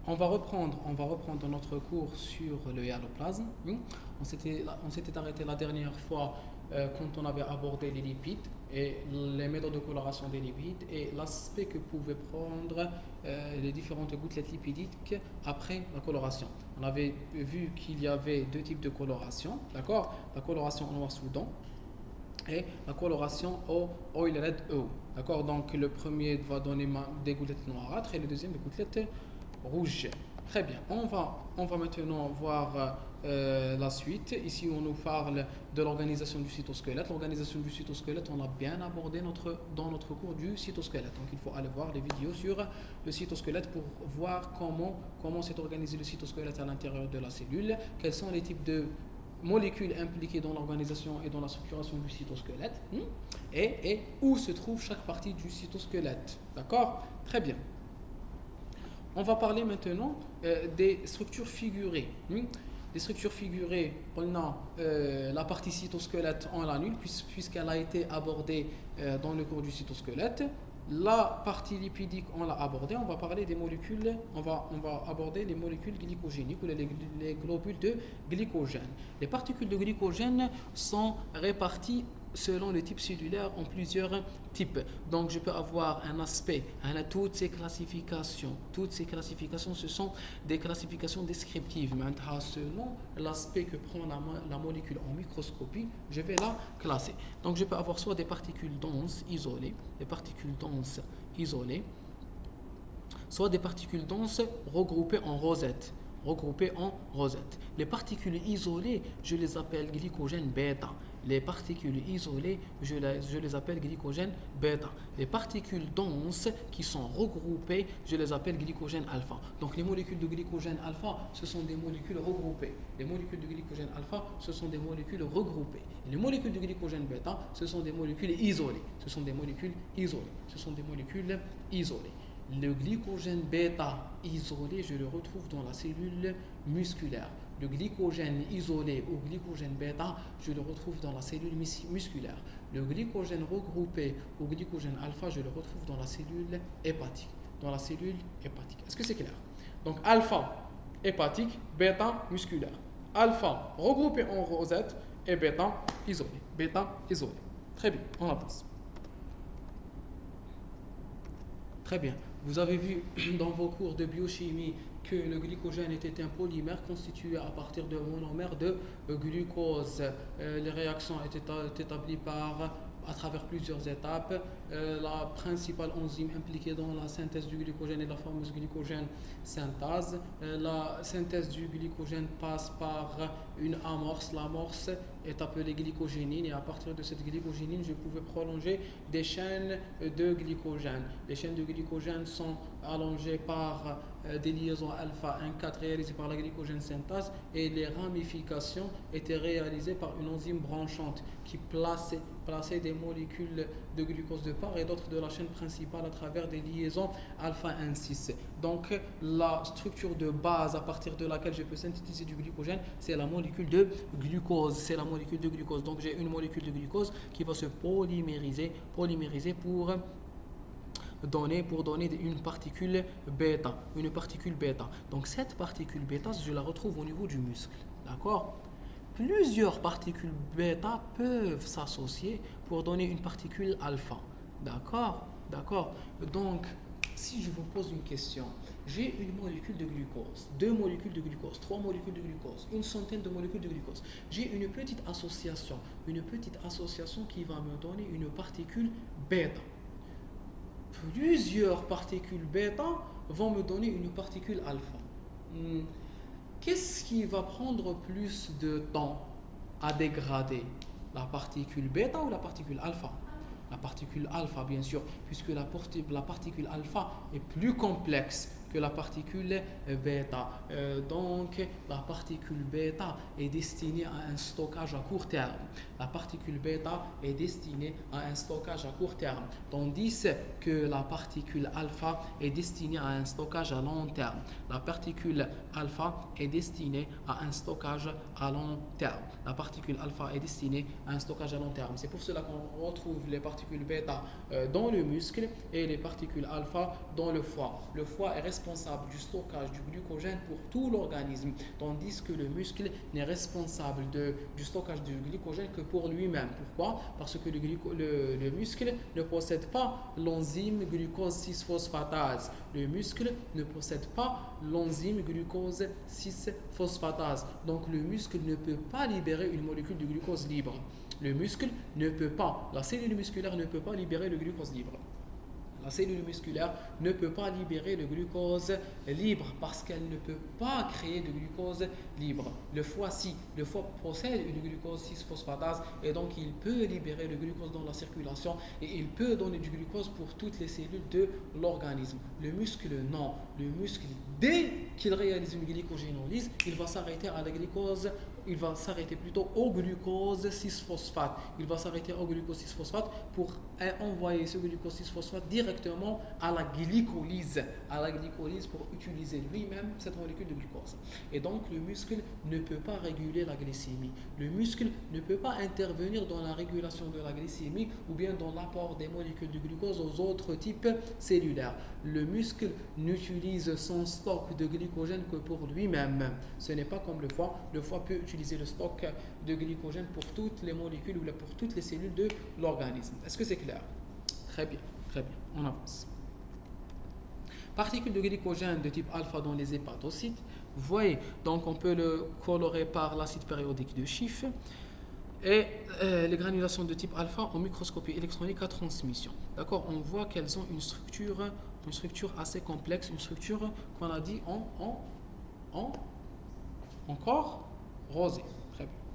on va reprendre notre cours sur le hyaloplasme. On s'était arrêté la dernière fois quand on avait abordé les lipides et les méthodes de coloration des lipides et l'aspect que pouvaient prendre les différentes gouttelettes lipidiques après la coloration. On avait vu qu'il y avait deux types de coloration, d'accord? La coloration en noir soudan et la coloration au oil red eau. D'accord? Donc le premier va donner des gouttelettes noirâtres et le deuxième des gouttelettes rouges. Très bien. On va maintenant voir la suite. Ici, on nous parle de l'organisation du cytosquelette. L'organisation du cytosquelette, on l'a bien abordé dans notre cours du cytosquelette. Donc, il faut aller voir les vidéos sur le cytosquelette pour voir comment s'est organisé le cytosquelette à l'intérieur de la cellule, quels sont les types de molécules impliquées dans l'organisation et dans la structuration du cytosquelette et où se trouve chaque partie du cytosquelette. D'accord? Très bien. On va parler maintenant des structures figurées. Les structures figurées, on a la partie cytosquelette en annule puisqu'elle a été abordée dans le cours du cytosquelette. La partie lipidique, on l'a abordée. On va parler des molécules, on va aborder les molécules glycogéniques ou les globules de glycogène. Les particules de glycogène sont réparties selon le type cellulaire en plusieurs types. Donc je peux avoir un aspect, toutes ces classifications, ce sont des classifications descriptives. Maintenant, selon l'aspect que prend la molécule en microscopie, je vais la classer. Donc je peux avoir soit des particules denses isolées, soit des particules denses regroupées en rosettes. Les particules isolées, je les appelle glycogène bêta. Les particules isolées, je les appelle glycogène bêta. Les particules denses qui sont regroupées, je les appelle glycogène alpha. Donc les molécules de glycogène alpha, ce sont des molécules regroupées. Les molécules de glycogène alpha, ce sont des molécules regroupées. Et les molécules de glycogène bêta, ce sont des molécules isolées. Le glycogène bêta isolé, je le retrouve dans la cellule musculaire. Le glycogène isolé ou glycogène bêta, je le retrouve dans la cellule musculaire. Le glycogène regroupé ou glycogène alpha, je le retrouve dans la cellule hépatique. Est-ce que c'est clair? Donc alpha hépatique, bêta musculaire. Alpha regroupé en rosette et bêta isolé. Très bien, on avance. Très bien. Vous avez vu dans vos cours de biochimie que le glycogène était un polymère constitué à partir de monomères de glucose. Les réactions étaient établies à travers plusieurs étapes. La principale enzyme impliquée dans la synthèse du glycogène est la fameuse glycogène synthase. La synthèse du glycogène passe par une amorce. L'amorce est appelée glycogénine et à partir de cette glycogénine, je pouvais prolonger des chaînes de glycogène. Les chaînes de glycogène sont allongées par des liaisons alpha 1,4 réalisées par la glycogène synthase et les ramifications étaient réalisées par une enzyme branchante qui plaçait des molécules de glucose de part et d'autres de la chaîne principale à travers des liaisons alpha 1,6. Donc la structure de base à partir de laquelle je peux synthétiser du glycogène, c'est la molécule de glucose. Donc j'ai une molécule de glucose qui va se polymériser pour donner une particule bêta. Donc cette particule bêta, je la retrouve au niveau du muscle. D'accord? Plusieurs particules bêta peuvent s'associer pour donner une particule alpha. D'accord? Donc, si je vous pose une question, j'ai une molécule de glucose, 2 molécules de glucose, 3 molécules de glucose, une centaine de molécules de glucose. J'ai une petite association qui va me donner une particule bêta. Plusieurs particules bêta vont me donner une particule alpha. Qu'est-ce qui va prendre plus de temps à dégrader? La particule bêta ou la particule alpha? La particule alpha, bien sûr, puisque la particule alpha est plus complexe que la particule bêta. Donc, la particule bêta est destinée à un stockage à court terme. Tandis que la particule alpha est destinée à un stockage à long terme. C'est pour cela qu'on retrouve les particules bêta dans le muscle et les particules alpha dans le foie. Le foie est responsable du stockage du glycogène pour tout l'organisme, tandis que le muscle n'est responsable du stockage du glycogène que pour lui-même. Pourquoi? Parce que le muscle ne possède pas l'enzyme glucose 6-phosphatase. Le muscle ne possède pas l'enzyme glucose 6-phosphatase. Donc le muscle ne peut pas libérer une molécule de glucose libre. Le muscle ne peut pas, la cellule musculaire ne peut pas libérer le glucose libre. La cellule musculaire ne peut pas libérer le glucose libre parce qu'elle ne peut pas créer de glucose libre. Le foie, si, le foie possède une glucose 6-phosphatase et donc il peut libérer le glucose dans la circulation et il peut donner du glucose pour toutes les cellules de l'organisme. Le muscle, non. Le muscle, dès qu'il réalise une glycogénolyse, il va s'arrêter à la glucose, il va s'arrêter plutôt au glucose 6-phosphate. Il va s'arrêter au glucose 6-phosphate pour envoyer ce glucose 6-phosphate directement à la glycolyse pour utiliser lui-même cette molécule de glucose. Et donc le muscle ne peut pas réguler la glycémie. Le muscle ne peut pas intervenir dans la régulation de la glycémie ou bien dans l'apport des molécules de glucose aux autres types cellulaires. Le muscle n'utilise son stock de glycogène que pour lui-même. Ce n'est pas comme le foie. Le foie peut utiliser le stock de glycogène pour toutes les molécules ou pour toutes les cellules de l'organisme. Est-ce que c'est clair? Très bien, on avance. Particules de glycogène de type alpha dans les hépatocytes. Vous voyez, donc on peut le colorer par l'acide périodique de Schiff. Et les granulations de type alpha en microscopie électronique à transmission. D'accord? On voit qu'elles ont une structure assez complexe, une structure qu'on a dit encore rosée.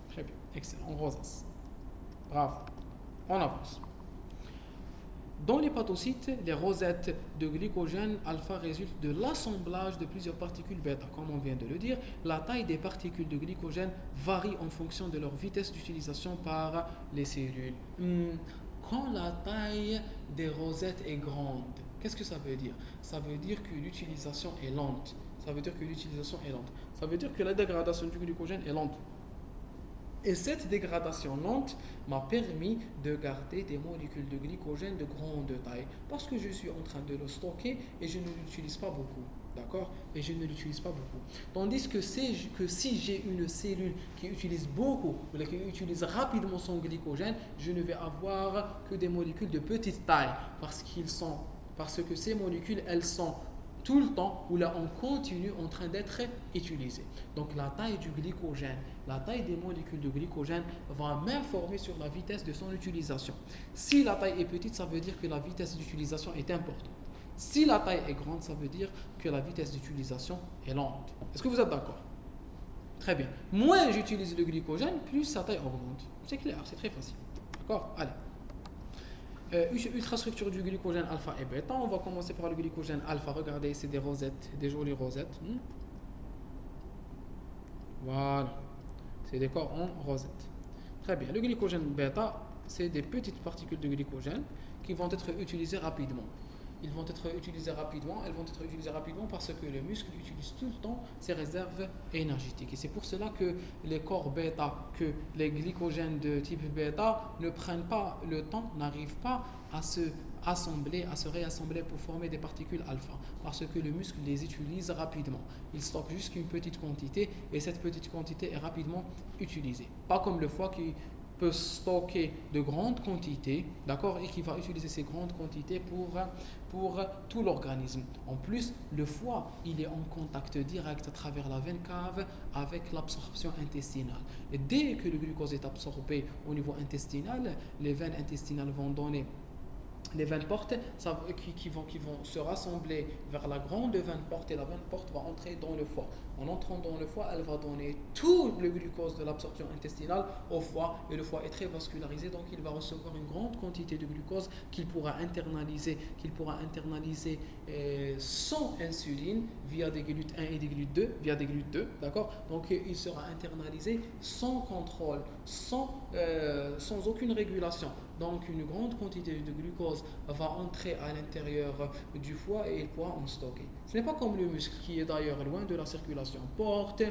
Très bien, excellent, en rosace. Bravo, on avance. Dans l'hépatocyte, les rosettes de glycogène alpha résultent de l'assemblage de plusieurs particules bêta. Comme on vient de le dire, la taille des particules de glycogène varie en fonction de leur vitesse d'utilisation par les cellules. Quand la taille des rosettes est grande, qu'est-ce que ça veut dire? Ça veut dire que l'utilisation est lente. Ça veut dire que la dégradation du glycogène est lente. Et cette dégradation lente m'a permis de garder des molécules de glycogène de grande taille parce que je suis en train de le stocker et je ne l'utilise pas beaucoup. D'accord? Tandis que si j'ai une cellule qui utilise beaucoup ou qui utilise rapidement son glycogène, je ne vais avoir que des molécules de petite taille parce que ces molécules, elles sont tout le temps ou là on continue en train d'être utilisé. Donc la taille du glycogène, la taille des molécules de glycogène va m'informer sur la vitesse de son utilisation. Si la taille est petite, ça veut dire que la vitesse d'utilisation est importante. Si la taille est grande, ça veut dire que la vitesse d'utilisation est lente. Est-ce que vous êtes d'accord? Très bien. Moins j'utilise le glycogène, plus sa taille augmente. C'est clair, c'est très facile. D'accord? Allez. Ultrastructure du glycogène alpha et bêta. On va commencer par le glycogène alpha. Regardez, c'est des rosettes, des jolies rosettes. Voilà. C'est des corps en rosette. Très bien. Le glycogène bêta, c'est des petites particules de glycogène qui vont être utilisées rapidement. Elles vont être utilisées rapidement parce que le muscle utilise tout le temps ses réserves énergétiques. Et c'est pour cela que les corps bêta, que les glycogènes de type bêta ne prennent pas le temps, n'arrivent pas à se réassembler pour former des particules alpha. Parce que le muscle les utilise rapidement. Il stocke juste une petite quantité et cette petite quantité est rapidement utilisée. Pas comme le foie qui peut stocker de grandes quantités, d'accord, et qui va utiliser ces grandes quantités pour tout l'organisme. En plus, le foie, il est en contact direct à travers la veine cave avec l'absorption intestinale. Et dès que le glucose est absorbé au niveau intestinal, les veines intestinales vont donner les veines portes qui vont se rassembler vers la grande veine porte et la veine porte va entrer dans le foie. En entrant dans le foie, elle va donner tout le glucose de l'absorption intestinale au foie et le foie est très vascularisé donc il va recevoir une grande quantité de glucose qu'il pourra internaliser sans insuline via des GLUT1 et des GLUT2, d'accord? Donc il sera internalisé sans contrôle, sans aucune régulation. donc une grande quantité de glucose va entrer à l'intérieur du foie et il pourra en stocker. Ce n'est pas comme le muscle qui est d'ailleurs loin de la circulation porte,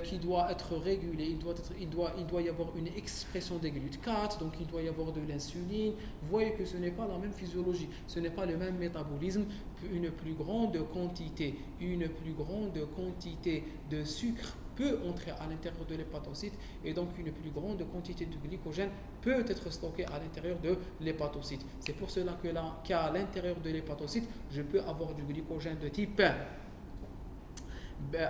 qui doit être régulé, il doit y avoir une expression des GLUT4, donc il doit y avoir de l'insuline. Vous voyez que ce n'est pas la même physiologie, ce n'est pas le même métabolisme. Une plus grande quantité de sucre peut entrer à l'intérieur de l'hépatocyte et donc une plus grande quantité de glycogène peut être stockée à l'intérieur de l'hépatocyte. C'est pour cela qu'à l'intérieur de l'hépatocyte, je peux avoir du glycogène de type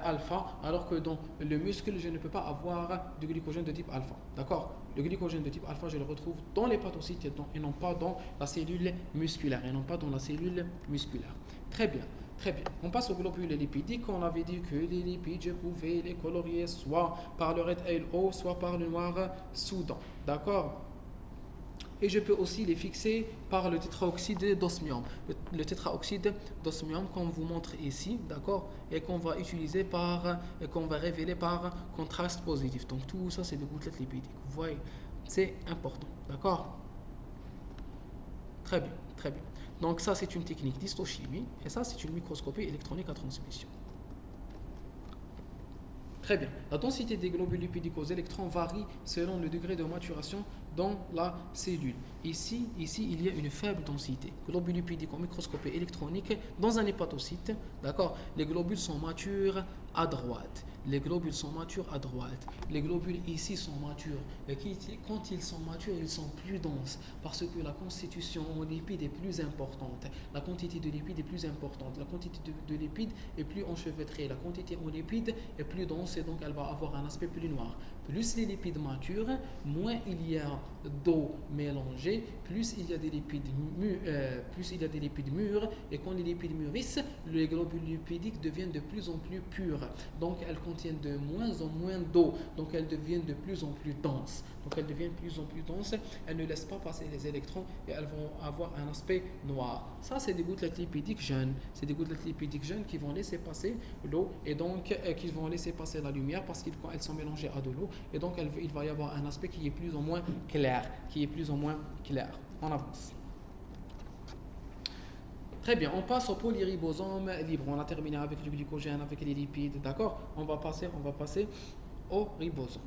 alpha, alors que dans le muscle, je ne peux pas avoir de glycogène de type alpha. D'accord? Le glycogène de type alpha, je le retrouve dans l'hépatocyte et non pas dans la cellule musculaire. Très bien. Très bien. On passe aux globules lipidiques. On avait dit que les lipides, je pouvais les colorier soit par le red halo, soit par le noir soudan. D'accord? Et je peux aussi les fixer par le tétraoxyde d'osmium. Le tétraoxyde d'osmium qu'on vous montre ici, d'accord, et qu'on va utiliser et qu'on va révéler par contraste positif. Donc tout ça, c'est des gouttelettes lipidiques. Vous voyez, c'est important, d'accord? Très bien, très bien. Donc ça, c'est une technique d'histochimie, et ça, c'est une microscopie électronique à transmission. Très bien. La densité des globules lipidiques aux électrons varie selon le degré de maturation dans la cellule. Ici, il y a une faible densité. Globules lipidiques en microscopie électronique dans un hépatocyte. D'accord? Les globules sont matures à droite. Les globules ici sont matures. Et quand ils sont matures, ils sont plus denses parce que la constitution en lipides est plus importante. La quantité de lipides est plus importante. La quantité de lipides est plus enchevêtrée. La quantité en lipides est plus dense et donc elle va avoir un aspect plus noir. Plus les lipides maturent, moins il y a d'eau mélangée, plus il y a des lipides mûrs, et quand les lipides mûrissent, les globules lipidiques deviennent de plus en plus purs. Donc elles contiennent de moins en moins d'eau, donc elles deviennent de plus en plus denses. Elles ne laissent pas passer les électrons et elles vont avoir un aspect noir. Ça, c'est des gouttelettes lipidiques jeunes. C'est des gouttelettes lipidiques jeunes qui vont laisser passer l'eau et donc qui vont laisser passer la lumière parce qu'elles sont mélangées à de l'eau. Et donc, il va y avoir un aspect qui est plus ou moins clair. On avance. Très bien, on passe au polyribosome libre. On a terminé avec le glycogène, avec les lipides, d'accord? On va passer au ribosome.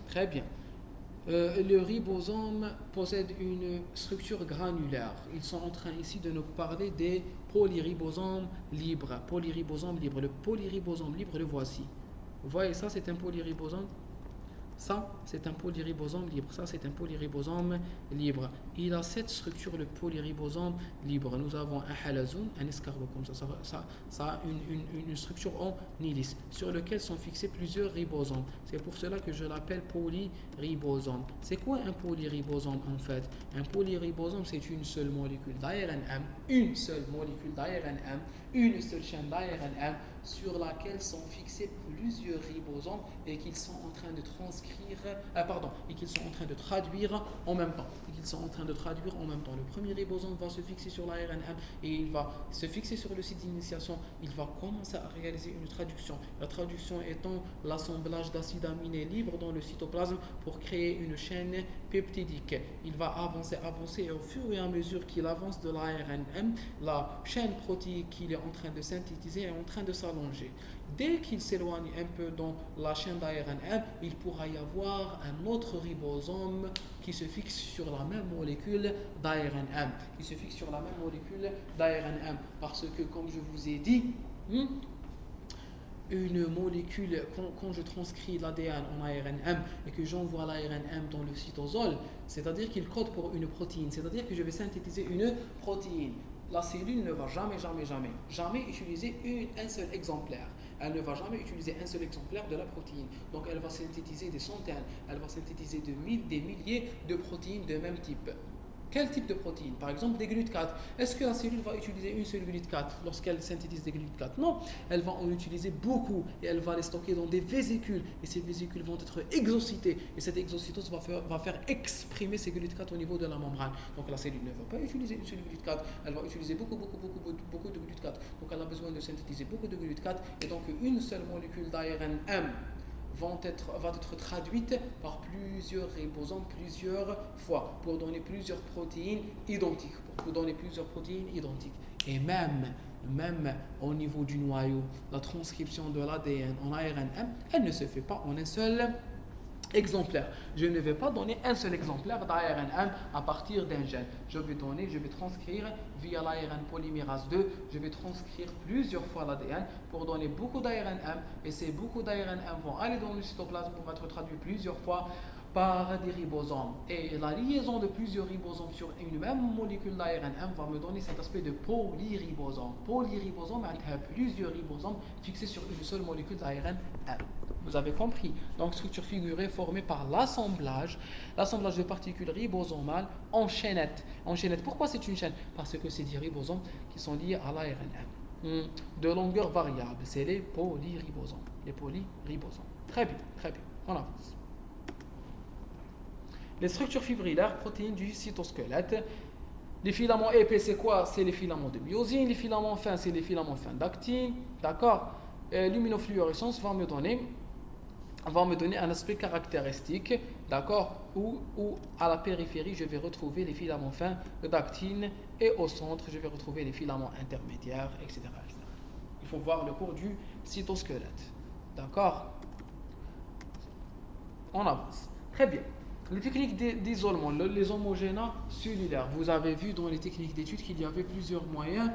Très bien. Le ribosome possède une structure granulaire. Ils sont en train ici de nous parler des polyribosomes libres. Le polyribosome libre, le voici. Vous voyez, ça c'est un polyribosome. Ça, c'est un polyribosome libre. Il a cette structure, le polyribosome libre. Nous avons un halazoun, un escargot comme ça. Ça a une structure en hélice sur lequel sont fixés plusieurs ribosomes. C'est pour cela que je l'appelle polyribosome. C'est quoi un polyribosome en fait? Un polyribosome, c'est une seule molécule d'ARNM, une seule chaîne d'ARNM sur laquelle sont fixés plusieurs ribosomes et qu'ils sont en train de traduire en même temps. Le premier ribosome va se fixer sur l'ARNM et il va se fixer sur le site d'initiation. Il va commencer à réaliser une traduction. La traduction étant l'assemblage d'acides aminés libres dans le cytoplasme pour créer une chaîne peptidique. Il va avancer et au fur et à mesure qu'il avance de l'ARNM, la chaîne protéique qu'il est en train de synthétiser est en train de s'allonger. Dès qu'il s'éloigne un peu dans la chaîne d'ARNM, il pourra y avoir un autre ribosome qui se fixe sur la même molécule d'ARNM. Parce que, comme je vous ai dit, une molécule, quand je transcris l'ADN en ARNM et que j'envoie l'ARNM dans le cytosol, c'est-à-dire qu'il code pour une protéine, c'est-à-dire que je vais synthétiser une protéine. La cellule ne va jamais utiliser un seul exemplaire. Elle ne va jamais utiliser un seul exemplaire de la protéine. Donc elle va synthétiser des centaines, elle va synthétiser des milliers de protéines de même type. Quel type de protéines? Par exemple, des GLUT4. Est-ce que la cellule va utiliser une seule GLUT4 lorsqu'elle synthétise des GLUT4? Non, elle va en utiliser beaucoup et elle va les stocker dans des vésicules. Et ces vésicules vont être exocitées. Et cette exocytose va faire exprimer ces GLUT4 au niveau de la membrane. Donc la cellule ne va pas utiliser une seule GLUT4, elle va utiliser beaucoup de GLUT4. Donc elle a besoin de synthétiser beaucoup de GLUT4. Et donc une seule molécule d'ARNM va être traduite par plusieurs ribosomes plusieurs fois pour donner plusieurs protéines identiques. Et même au niveau du noyau, la transcription de l'ADN en ARNM, elle ne se fait pas en un seul exemplaire. Je ne vais pas donner un seul exemplaire d'ARNM à partir d'un gène. Je vais transcrire via l'ARN polymérase 2, je vais transcrire plusieurs fois l'ADN pour donner beaucoup d'ARNM et ces beaucoup d'ARNM vont aller dans le cytoplasme pour être traduits plusieurs fois par des ribosomes. Et la liaison de plusieurs ribosomes sur une même molécule d'ARNM va me donner cet aspect de polyribosome. Polyribosome a plusieurs ribosomes fixés sur une seule molécule d'ARNM. Vous avez compris. Donc, structure figurée formée par l'assemblage de particules ribosomales en chaînette. Pourquoi c'est une chaîne? Parce que c'est des ribosomes qui sont liés à l'ARNM. De longueur variable, c'est les polyribosomes. Très bien. On avance. Les structures fibrillaires, protéines du cytosquelette. Les filaments épais, c'est quoi? C'est les filaments de myosine. Les filaments fins, c'est les filaments fins d'actine. D'accord? Luminofluorescence va me donner un aspect caractéristique, d'accord, où à la périphérie, je vais retrouver les filaments fins d'actine et au centre, je vais retrouver les filaments intermédiaires, etc. Il faut voir le cours du cytosquelette. D'accord? On avance. Très bien. Les techniques d'isolement, les homogénéas cellulaires. Vous avez vu dans les techniques d'étude qu'il y avait plusieurs moyens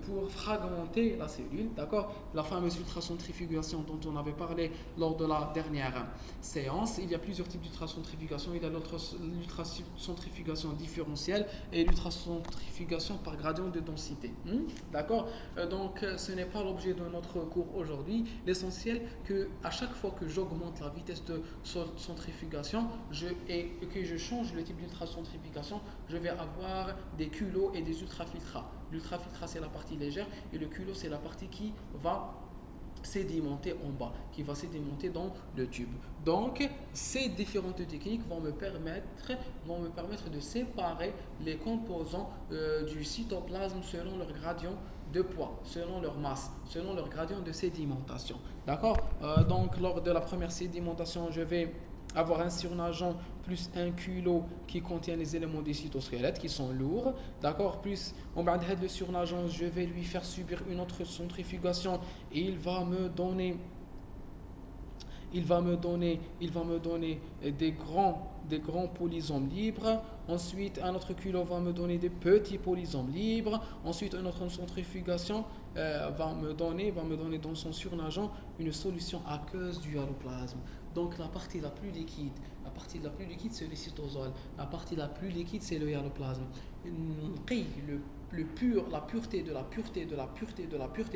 pour fragmenter la cellule. D'accord? La fameuse ultracentrifugation dont on avait parlé lors de la dernière séance. Il y a plusieurs types d'ultracentrifugation. Il y a l'ultracentrifugation différentielle et l'ultracentrifugation par gradient de densité. D'accord? Donc, ce n'est pas l'objet de notre cours aujourd'hui. L'essentiel que à chaque fois que j'augmente la vitesse de centrifugation, et que je change le type d'ultracentrifugation, je vais avoir des culots et des ultrafiltrats. L'ultrafiltrat, c'est la partie légère et le culot, c'est la partie qui va sédimenter en bas, qui va sédimenter dans le tube. Donc, ces différentes techniques vont me permettre de séparer les composants du cytoplasme selon leur gradient de poids, selon leur masse, selon leur gradient de sédimentation. D'accord? Donc, lors de la première sédimentation, je vais avoir un surnageant plus un culot qui contient les éléments du cytosquelette qui sont lourds, d'accord, plus on va le surnageant, je vais lui faire subir une autre centrifugation et il va me donner des grands polysomes libres. Ensuite, un autre culot va me donner des petits polysomes libres. Ensuite, une autre centrifugation va me donner dans son surnageant une solution aqueuse du hyaloplasme. Donc, la partie la plus liquide, c'est le cytosol. La partie la plus liquide, c'est le hyaloplasme. La pureté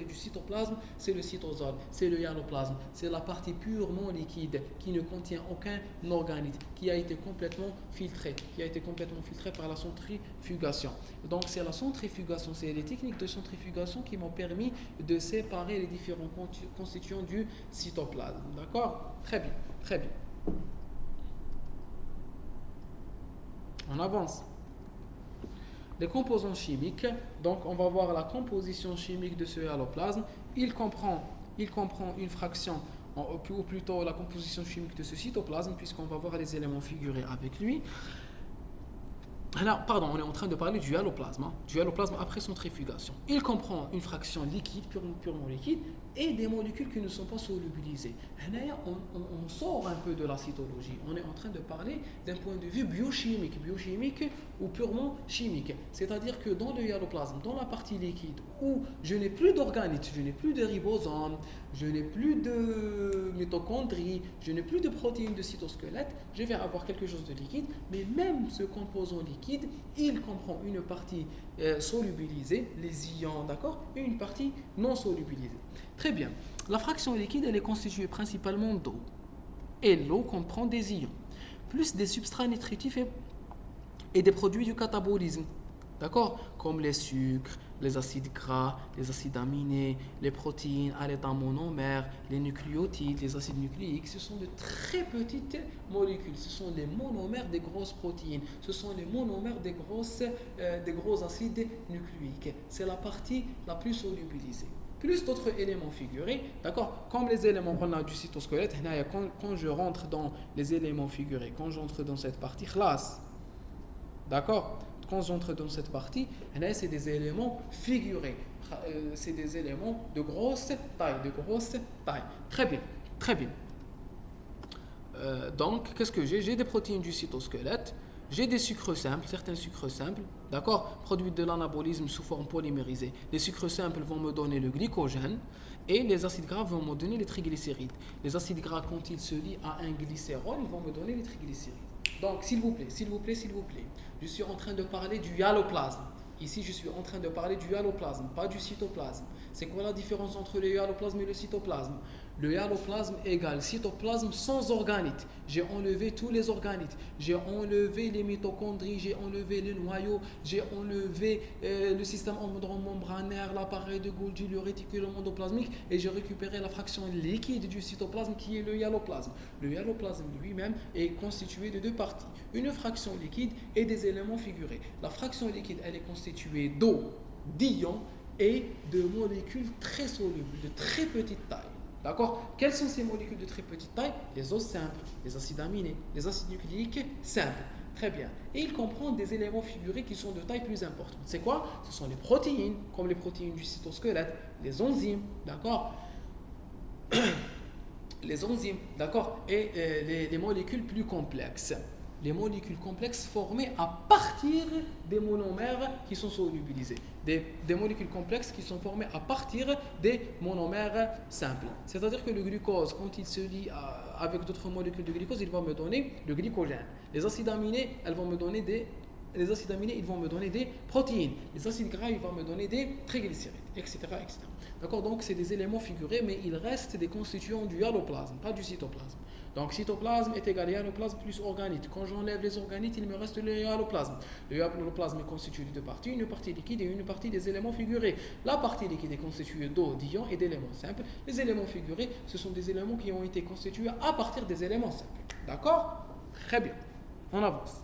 du cytoplasme, c'est le cytosol, c'est le hyaloplasme. C'est la partie purement liquide qui ne contient aucun organite, qui a été complètement filtré par la centrifugation. Donc c'est la centrifugation, c'est les techniques de centrifugation qui m'ont permis de séparer les différents constituants du cytoplasme. D'accord? Très bien. On avance. Les composants chimiques, donc on va voir la composition chimique de ce hyaloplasme. Il comprend une fraction, ou plutôt la composition chimique de ce cytoplasme, puisqu'on va voir les éléments figurés avec lui. Alors, on est en train de parler du hyaloplasme après centrifugation. Il comprend une fraction liquide, purement liquide, et des molécules qui ne sont pas solubilisées. On sort un peu de la cytologie. On est en train de parler d'un point de vue biochimique ou purement chimique. C'est-à-dire que dans le hyaloplasme, dans la partie liquide, où je n'ai plus d'organites, je n'ai plus de ribosomes, je n'ai plus de mitochondries, je n'ai plus de protéines de cytosquelette, je vais avoir quelque chose de liquide, mais même ce composant liquide, il comprend une partie solubilisée, les ions, d'accord, et une partie non solubilisée. Très bien. La fraction liquide, elle est constituée principalement d'eau. Et l'eau comprend des ions, plus des substrats nutritifs et des produits du catabolisme. D'accord? Comme les sucres, les acides gras, les acides aminés, les protéines à l'état monomère, les nucléotides, les acides nucléiques. Ce sont de très petites molécules. Ce sont les monomères des grosses protéines. Ce sont les monomères des gros acides nucléiques. C'est la partie la plus solubilisée. plus d'autres éléments figurés, d'accord? Comme les éléments qu'on a du cytosquelette, quand je rentre dans les éléments figurés, quand j'entre dans cette partie classe, d'accord? Quand j'entre dans cette partie, c'est des éléments figurés. C'est des éléments de grosse taille, Très bien, très bien. Donc, qu'est-ce que j'ai? J'ai des protéines du cytosquelette, j'ai des sucres simples, certains sucres simples, d'accord, produits de l'anabolisme sous forme polymérisée. Les sucres simples vont me donner le glycogène et les acides gras vont me donner les triglycérides. Les acides gras, quand ils se lient à un glycérol, ils vont me donner les triglycérides. Donc, s'il vous plaît, je suis en train de parler du hyaloplasme. Ici, je suis en train de parler du hyaloplasme, pas du cytoplasme. C'est quoi la différence entre le hyaloplasme et le cytoplasme? Le hyaloplasme égale cytoplasme sans organites. J'ai enlevé tous les organites. J'ai enlevé les mitochondries, j'ai enlevé les noyaux, j'ai enlevé le système membranaire, l'appareil de Golgi, le réticulum endoplasmique et j'ai récupéré la fraction liquide du cytoplasme qui est le hyaloplasme. Le hyaloplasme lui-même est constitué de deux parties. Une fraction liquide et des éléments figurés. La fraction liquide, elle est constituée d'eau, d'ions et de molécules très solubles, de très petite taille. D'accord? Quelles sont ces molécules de très petite taille? Les os simples, les acides aminés, les acides nucléiques simples. Très bien. Et il comprend des éléments figurés qui sont de taille plus importante. C'est quoi? Ce sont les protéines, comme les protéines du cytosquelette, les enzymes, d'accord? Les enzymes, d'accord? Et les molécules plus complexes. Les molécules complexes formées à partir des monomères qui sont solubilisés. Des molécules complexes qui sont formées à partir des monomères simples. C'est-à-dire que le glucose, quand il se lie avec d'autres molécules de glucose, il va me donner le glycogène. Les acides aminés, ils vont me donner des protéines. Les acides gras, ils vont me donner des triglycérides, etc. etc. D'accord? Donc, c'est des éléments figurés, mais il reste des constituants du hyaloplasme, pas du cytoplasme. Donc, cytoplasme est égal à hyaloplasme plus organite. Quand j'enlève les organites, il me reste le hyaloplasme. Le hyaloplasme est constitué de deux parties, une partie liquide et une partie des éléments figurés. La partie liquide est constituée d'eau, d'ions et d'éléments simples. Les éléments figurés, ce sont des éléments qui ont été constitués à partir des éléments simples. D'accord? Très bien. On avance.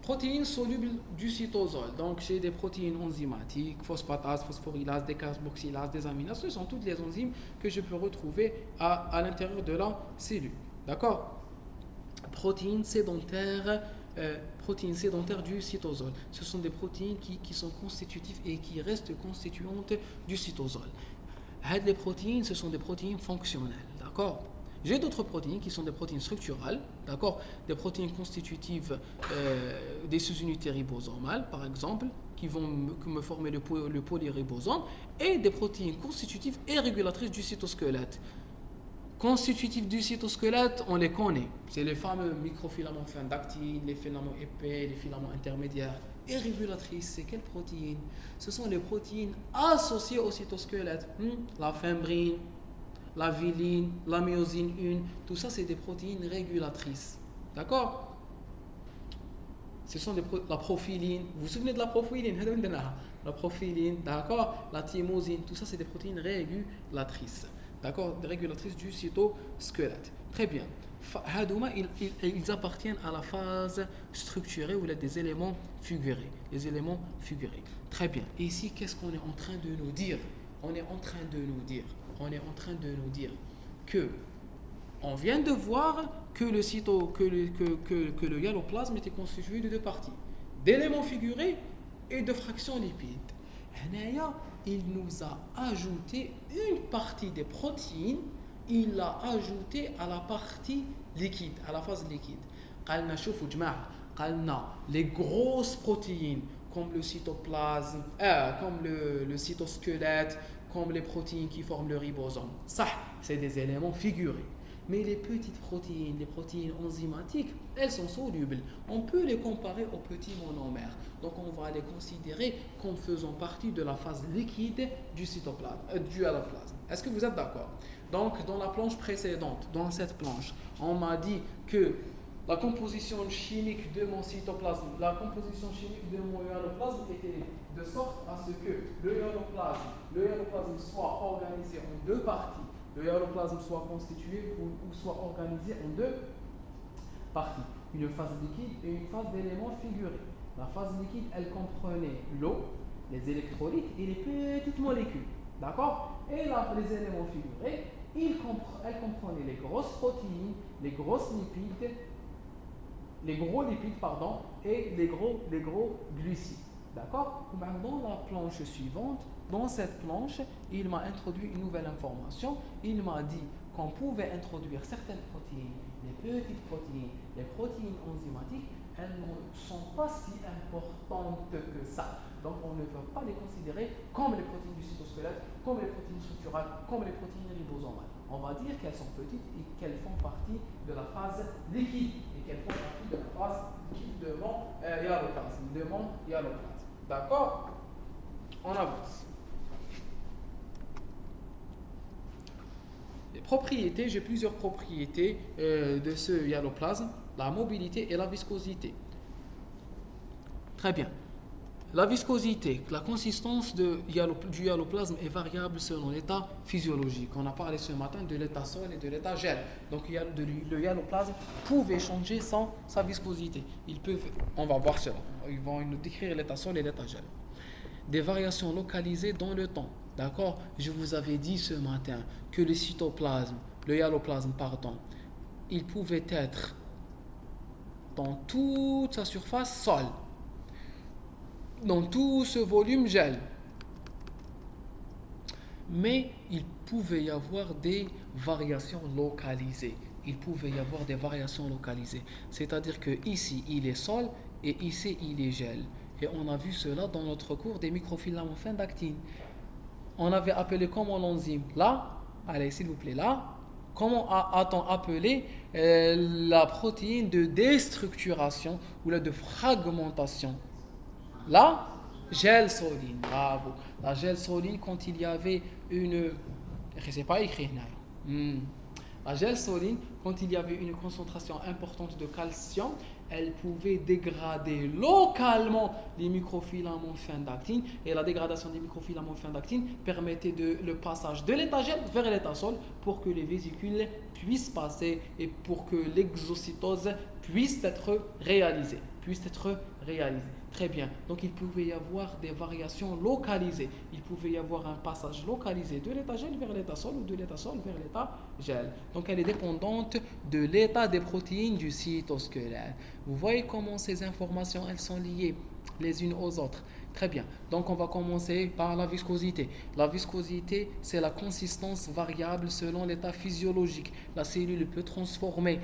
Protéines solubles du cytosol. Donc, j'ai des protéines enzymatiques, phosphatase, phosphorylase, décarboxylase, des aminases. Ce sont toutes les enzymes que je peux retrouver à l'intérieur de la cellule. D'accord? Protéines sédentaires du cytosol. Ce sont des protéines qui sont constitutives et qui restent constituantes du cytosol. Les protéines, ce sont des protéines fonctionnelles. D'accord? J'ai d'autres protéines qui sont des protéines structurales, d'accord? Des protéines constitutives des sous-unités ribosomales, par exemple, qui vont me former le polyribosome, et des protéines constitutives et régulatrices du cytosquelette. Constitutifs du cytosquelette, on les connaît. C'est les fameux microfilaments fin d'actine, les filaments épais, les filaments intermédiaires. Et régulatrices, c'est quelles protéines? Ce sont les protéines associées au cytosquelette. La fimbrine, la viline, la myosine 1, tout ça c'est des protéines régulatrices. D'accord? Ce sont la prophyline. Vous vous souvenez de la prophyline? La prophyline, d'accord? La thymosine, tout ça c'est des protéines régulatrices. D'accord? Des régulatrices du cytosquelette. Très bien. Ils appartiennent à la phase structurée où il y a des éléments figurés. Les éléments figurés. Très bien. Et ici, qu'est-ce qu'on est en train de nous dire? On est en train de nous dire que on vient de voir que le hyaloplasme était constitué de deux parties, d'éléments figurés et de fractions lipides. Il nous a ajouté une partie des protéines, il l'a ajouté à la partie liquide, à la phase liquide. Les grosses protéines comme le cytoplasme, comme le cytosquelette, comme les protéines qui forment le ribosome. Ça, c'est des éléments figurés. Mais les petites protéines, les protéines enzymatiques, elles sont solubles. On peut les comparer aux petits monomères. Donc, on va les considérer comme faisant partie de la phase liquide du hyaloplasme. Est-ce que vous êtes d'accord? Donc, dans la planche précédente, dans cette planche, on m'a dit que la composition chimique de mon cytoplasme, la composition chimique de mon hyaloplasme était de sorte à ce que le hyaloplasme soit organisé en deux parties. Le hyaloplasme soit constitué ou soit organisé en deux parties. une phase liquide et une phase d'éléments figurés. La phase liquide, elle comprenait l'eau, les électrolytes et les petites molécules. D'accord. Et là, les éléments figurés, elle comprenait les grosses protéines, les grosses lipides, les gros lipides, pardon, et les gros glucides. D'accord. Dans la planche suivante, dans cette planche, il m'a introduit une nouvelle information. Il m'a dit qu'on pouvait introduire certaines protéines, les petites protéines, les protéines enzymatiques, elles ne sont pas si importantes que ça. Donc on ne peut pas les considérer comme les protéines du cytosquelette, comme les protéines structurales, comme les protéines ribosomales. On va dire qu'elles sont petites et qu'elles font partie de la phase liquide et qu'elles font partie de la phase liquide de mon hyaloplasme. D'accord. On avance. Les propriétés, j'ai plusieurs propriétés de ce hyaloplasme, la mobilité et la viscosité. Très bien. La viscosité, la consistance du hyaloplasme est variable selon l'état physiologique. On a parlé ce matin de l'état sol et de l'état gel. Donc le hyaloplasme pouvait changer sans sa viscosité. On va voir cela. Ils vont nous décrire l'état sol et l'état gel. Des variations localisées dans le temps. D'accord. Je vous avais dit ce matin que le hyaloplasme, il pouvait être dans toute sa surface sol, dans tout ce volume gel. Mais il pouvait y avoir des variations localisées. C'est-à-dire que ici, il est sol et ici, il est gel. Et on a vu cela dans notre cours des microfilaments fin d'actine. On avait appelé comment l'enzyme? Là, allez, s'il vous plaît, là. Comment a-t-on appelé la protéine de déstructuration ou de fragmentation? La gelsoline. Bravo. La gelsoline, quand il y avait c'est pas écrit là. La gelsoline, quand il y avait une concentration importante de calcium, elle pouvait dégrader localement les microfilaments fin d'actine, et la dégradation des microfilaments fin d'actine permettait le passage de l'état gel vers l'état sol pour que les vésicules puissent passer et pour que l'exocytose puisse être réalisée. Très bien. Donc il pouvait y avoir des variations localisées. Il pouvait y avoir un passage localisé de l'état gel vers l'état sol ou de l'état sol vers l'état gel. Donc elle est dépendante de l'état des protéines du cytosquelette. Vous voyez comment ces informations elles sont liées les unes aux autres. Très bien. Donc on va commencer par la viscosité. La viscosité, c'est la consistance variable selon l'état physiologique. La cellule peut transformer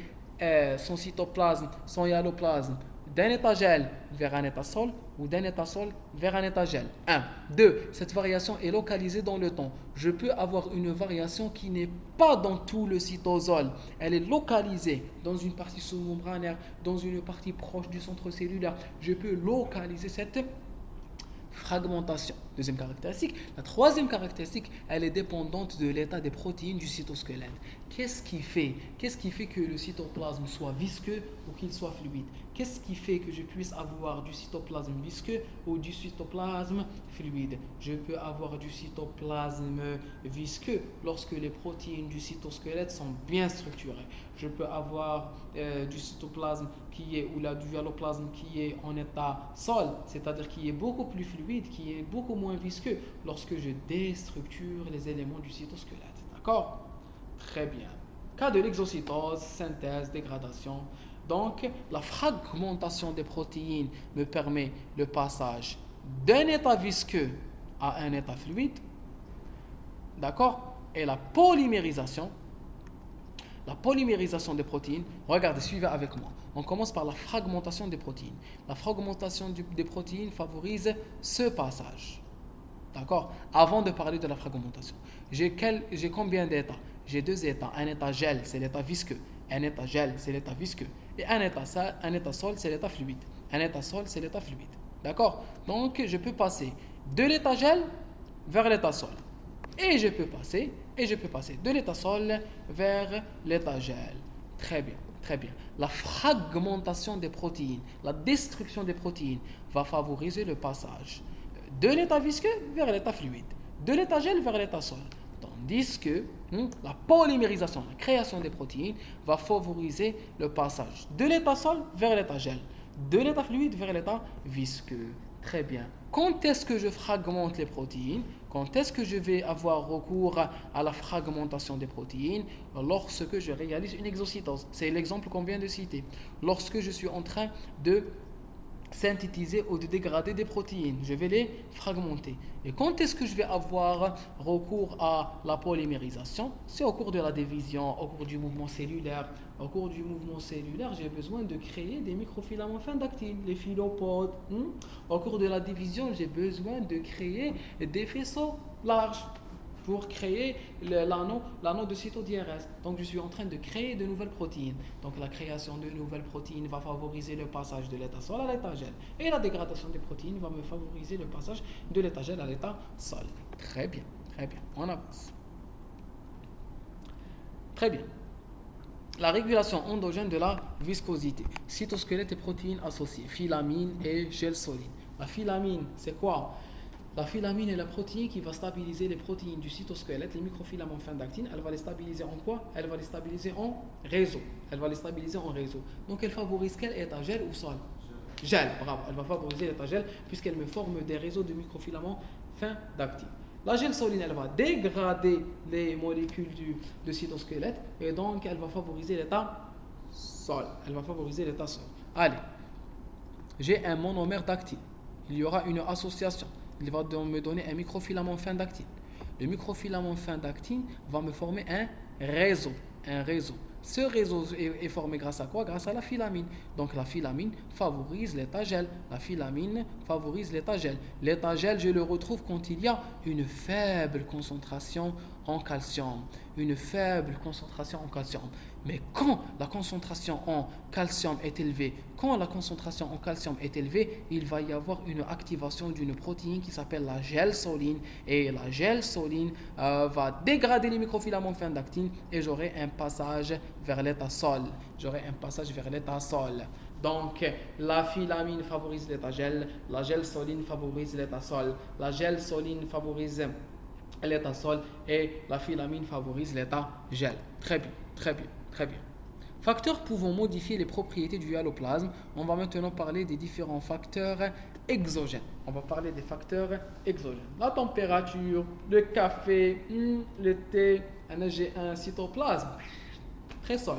son cytoplasme, son hyaloplasme, d'un état gel vers un état sol ou d'un état sol vers un état gel. 1. 2. Cette variation est localisée dans le temps. Je peux avoir une variation qui n'est pas dans tout le cytosol. Elle est localisée dans une partie sous-membranaire, dans une partie proche du centre cellulaire. Je peux localiser cette fragmentation. Deuxième caractéristique. La troisième caractéristique, elle est dépendante de l'état des protéines du cytosquelette. Qu'est-ce qui fait que le cytoplasme soit visqueux ou qu'il soit fluide? Qu'est-ce qui fait que je puisse avoir du cytoplasme visqueux ou du cytoplasme fluide? Je peux avoir du cytoplasme visqueux lorsque les protéines du cytosquelette sont bien structurées. Je peux avoir du cytoplasme du hyaloplasme qui est en état sol, c'est-à-dire qui est beaucoup plus fluide, qui est beaucoup moins visqueux lorsque je déstructure les éléments du cytosquelette. D'accord? Très bien. Cas de l'exocytose, synthèse, dégradation. Donc, la fragmentation des protéines me permet le passage d'un état visqueux à un état fluide. D'accord? Et la polymérisation des protéines, regardez, suivez avec moi. On commence par la fragmentation des protéines. La fragmentation des protéines favorise ce passage. D'accord? Avant de parler de la fragmentation, j'ai combien d'états? J'ai deux états. Un état gel, c'est l'état visqueux. Un état gel, c'est l'état visqueux. Et un état sol, c'est l'état fluide. Un état sol, c'est l'état fluide. D'accord? Donc, je peux passer de l'état gel vers l'état sol. Et je peux passer de l'état sol vers l'état gel. Très bien. La fragmentation des protéines, la destruction des protéines va favoriser le passage de l'état visqueux vers l'état fluide, de l'état gel vers l'état sol. Donc, Tandis que la polymérisation, la création des protéines, va favoriser le passage de l'état solide vers l'état gel, de l'état fluide vers l'état visqueux. Très bien. Quand est-ce que je fragmente les protéines? Quand est-ce que je vais avoir recours à la fragmentation des protéines? Lorsque je réalise une exocytose. C'est l'exemple qu'on vient de citer. Lorsque je suis en train de synthétiser ou de dégrader des protéines, je vais les fragmenter. Et quand est-ce que je vais avoir recours à la polymérisation? C'est au cours de la division, au cours du mouvement cellulaire. Au cours du mouvement cellulaire, j'ai besoin de créer des microfilaments fins d'actine, les filopodes. Au cours de la division, j'ai besoin de créer des faisceaux larges pour créer l'anneau de cytodiérèse. Donc je suis en train de créer de nouvelles protéines. Donc la création de nouvelles protéines va favoriser le passage de l'état sol à l'état gel. Et la dégradation des protéines va me favoriser le passage de l'état gel à l'état sol. Très bien, très bien. On avance. Très bien. La régulation endogène de la viscosité. Cytosquelette et protéines associées. Filamine et gel solide. La filamine, c'est quoi? La filamine est la protéine qui va stabiliser les protéines du cytosquelette, les microfilaments fins d'actine. Elle va les stabiliser en quoi? Elle va les stabiliser en réseau. Elle va les stabiliser en réseau. Donc elle favorise quel état? Gel ou sol? Gel, bravo. Elle va favoriser l'état gel puisqu'elle me forme des réseaux de microfilaments fins d'actine. La gel soline, elle va dégrader les molécules du cytosquelette et donc elle va favoriser l'état sol. Elle va favoriser l'état sol. Allez, j'ai un monomère d'actine. Il y aura une association. Il va me donner un microfilament fin d'actine. Le microfilament fin d'actine va me former un réseau. Ce réseau est formé grâce à quoi? Grâce à la filamine. Donc la filamine favorise l'état gel. La filamine favorise l'état gel. L'état gel, je le retrouve quand il y a une faible concentration en calcium. Une faible concentration en calcium. Mais quand la concentration en calcium est élevée, il va y avoir une activation d'une protéine qui s'appelle la gel soline. Et la gel soline va dégrader les microfilaments fin d'actine et j'aurai un passage vers l'état sol. Donc, la filamine favorise l'état gel, la gel soline favorise l'état sol, la gel soline favorise l'état sol et la filamine favorise l'état gel. Très bien. Facteurs pouvant modifier les propriétés du hyaloplasme. On va maintenant parler des différents facteurs exogènes. La température, le café, le thé, un cytoplasme. Très sol.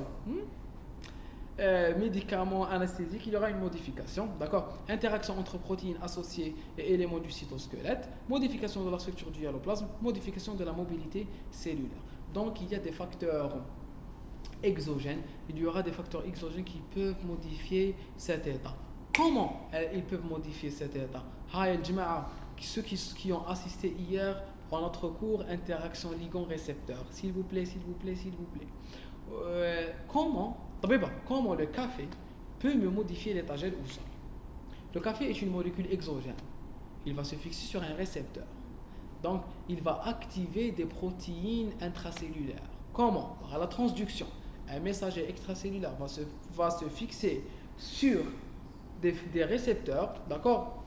Médicaments anesthésiques, il y aura une modification, d'accord? Interaction entre protéines associées et éléments du cytosquelette, modification de la structure du hyaloplasme, modification de la mobilité cellulaire. Donc il y a des facteurs exogènes, il y aura des facteurs exogènes qui peuvent modifier cet état. Comment ils peuvent modifier cet état? Ceux qui ont assisté hier à notre cours interaction ligand-récepteur, s'il vous plaît. Comment le café peut me modifier l'état gel ou sol? Le café est une molécule exogène. Il va se fixer sur un récepteur. Donc, il va activer des protéines intracellulaires. Comment? Par la transduction. Un messager extracellulaire va se fixer sur des récepteurs, d'accord?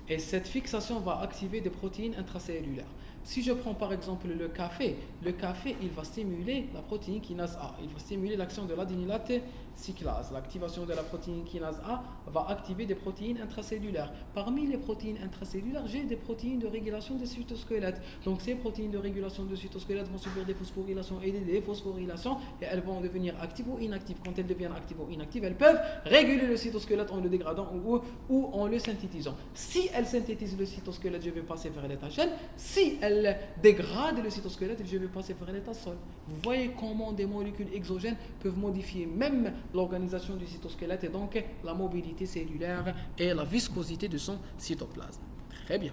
Et cette fixation va activer des protéines intracellulaires. Si je prends par exemple le café, il va stimuler la protéine kinase A. Il va stimuler l'action de l'adénylate cyclase. L'activation de la protéine kinase A va activer des protéines intracellulaires. Parmi les protéines intracellulaires, j'ai des protéines de régulation des cytosquelettes. Donc ces protéines de régulation de cytosquelettes vont subir des phosphorylations et des déphosphorylations et elles vont devenir actives ou inactives. Quand elles deviennent actives ou inactives, elles peuvent réguler le cytosquelette en le dégradant ou en le synthétisant. Si elles synthétisent le cytosquelette, je vais passer vers l'état gel. Si elles dégradent le cytosquelette, je vais passer vers l'état sol. Vous voyez comment des molécules exogènes peuvent modifier même l'organisation du cytosquelette et donc la mobilité cellulaire et la viscosité de son cytoplasme. Très bien.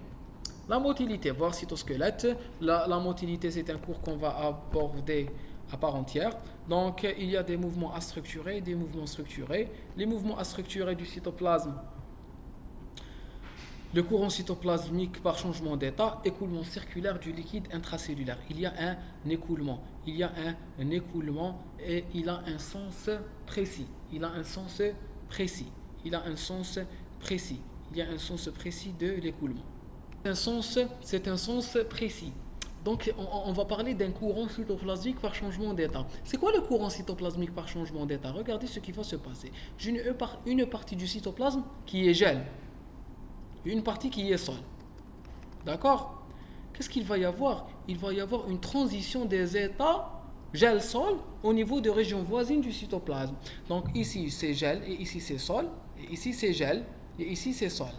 La motilité, voir cytosquelette. La motilité, c'est un cours qu'on va aborder à part entière. Donc, il y a des mouvements astructurés et des mouvements structurés. Les mouvements astructurés du cytoplasme. Le courant cytoplasmique par changement d'état, écoulement circulaire du liquide intracellulaire. Il y a un écoulement. Et il a un sens précis. Il y a un sens précis de l'écoulement. C'est un sens précis. Donc, on va parler d'un courant cytoplasmique par changement d'état. C'est quoi le courant cytoplasmique par changement d'état? Regardez ce qui va se passer. J'ai une partie du cytoplasme qui est gel, une partie qui est sol. D'accord? Qu'est-ce qu'il va y avoir? Il va y avoir une transition des états gel-sol au niveau des régions voisines du cytoplasme. Donc ici c'est gel et ici c'est sol, et ici c'est gel et ici c'est sol.